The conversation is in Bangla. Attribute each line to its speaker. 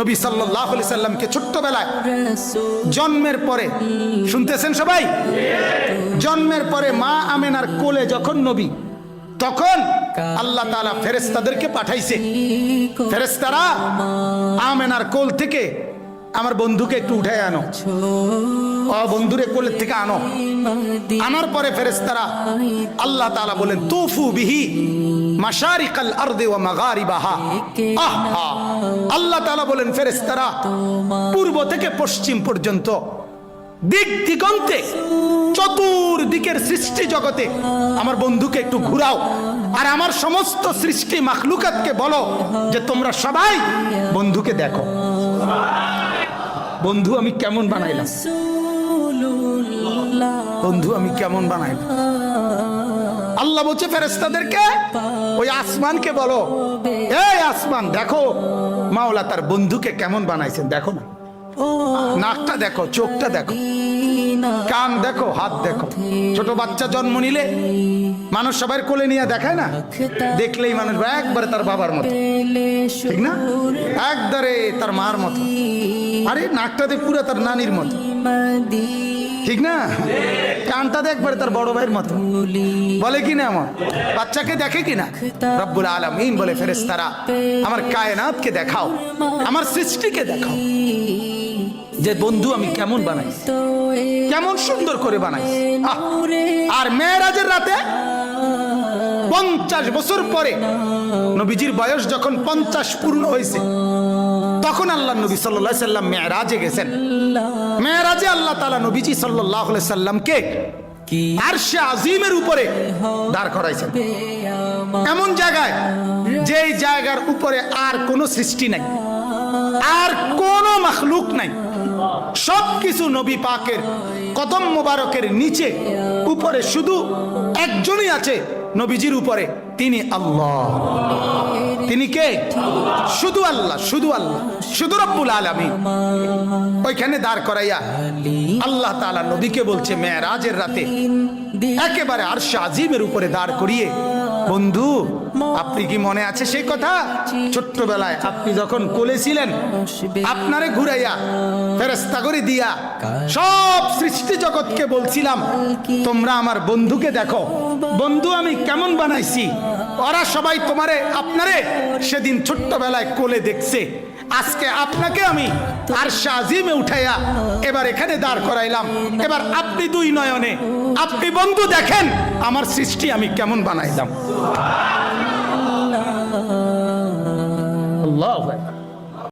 Speaker 1: নবী সাল্লাল্লাহু আলাইহি সাল্লামকে ছোট্টবেলায় জন্মের পরে, শুনতেছেন সবাই, জন্মের পরে মা আমেনার কোলে যখন নবী, তখন আল্লাহ তাআলা ফেরেশতাদেরকে পাঠাইছে, ফেরেশতারা আমেনার কোল থেকে আমার বন্ধুকে একটু উঠায় আনো, বন্ধুরে কোলের থেকে আনো। আনার পরে ফেরেশতারা আল্লাহ তাআলা বলেন তুফু বিহি মাশারিকাল আরদি ওয়া মাগারিবাহা। আহা, আল্লাহ তাআলা বলেন ফেরেশতারা পূর্ব থেকে পশ্চিম পর্যন্ত দিক দিগন্তে চতুর্দিকের সৃষ্টি জগতে আমার বন্ধুকে একটু ঘুরাও, আর আমার সমস্ত সৃষ্টি মাখলুকাতকে বলো যে তোমরা সবাই বন্ধুকে দেখো। বন্ধু আমি কেমন বানাইলাম, বন্ধু আমি কেমন বানাইলাম। আল্লাহ বলছে ফেরেশতাদেরকে ওই আসমানকে বলো, এই আসমান দেখো মাওলা তার বন্ধুকে কেমন বানাইছেন, দেখো না, নাকটা দেখো, চোখটা দেখো, কান দেখো, হাত দেখো। ছোট বাচ্চা জন্ম নিলে মানুষ সবাই কোলে নিয়ে দেখায় না, দেখলেই মানুষ একবারে তার বাবার মতো, ঠিক না, একবারে তার মার মতো, আরে নাকটাতে পুরো তার নানির মতো, ঠিক না, কানটাতে একবারে তার বড় ভাইয়ের মতো, বলে কি না, আমার বাচ্চাকে দেখে কিনা। রব্বুল আলামিন বলে ফেরেশতারা আমার কায়নাতকে দেখাও, আমার সৃষ্টিকে দেখাও যে বন্ধু আমি কেমন বানাই, কেমন সুন্দর করে বানাই। আর মেরাজের রাতে 50 বছর পরে নবীজির বয়স যখন 50 পূর্ণ হয়েছে, তখন আল্লাহ নবী সাল্লাল্লাহু আলাইহি সাল্লাম মেরাজে গেছেন। মেরাজে আল্লাহ তাআলা নবীজি সাল্লাল্লাহু আলাইহি সাল্লামকে আরশে আজিমের উপরে দাঁড় করাইছেন, এমন জায়গায় যেই জায়গার উপরে আর কোনো সৃষ্টি নাই, আর কোনো মাখলুক নাই, সবকিছু নবী পাকের কদম মোবারকের নিচে, উপরে শুধু একজনই আছে নবীজির উপরে, তিনি আল্লাহ। তিনি কে? শুধু আল্লাহ, শুধু আল্লাহ, শুধু রব্বুল আলামিন। ওইখানে দাঁড় করাইয়া আল্লাহ তাআলা নবীকে বলছে মেরাজের রাতে একেবারে আরশে আজিমের উপরে দাঁড় করিয়ে, বন্ধু আপনি কি মনে আছে সেই কথা, ছোট্টবেলায় আপনি যখন কোলে ছিলেন, আপনারে ঘুরাইয়া ফেরেশতা করে দিয়া সব সৃষ্টি জগৎকে বলছিলাম তোমরা আমার বন্ধুকে দেখো, বন্ধু আমি কেমন বানাইছি। ওরা সবাই তোমারে আপনারে সেদিন ছোট্টবেলায় কোলে দেখছে, আজকে আপনাকে আমি আরশে আজিমে উঠাইয়া এবার এখানে দাঁড় করাইলাম, এবার আপনি দুই নয়নে আপনি বন্ধু দেখেন আমার সৃষ্টি আমি কেমন বানাইলাম।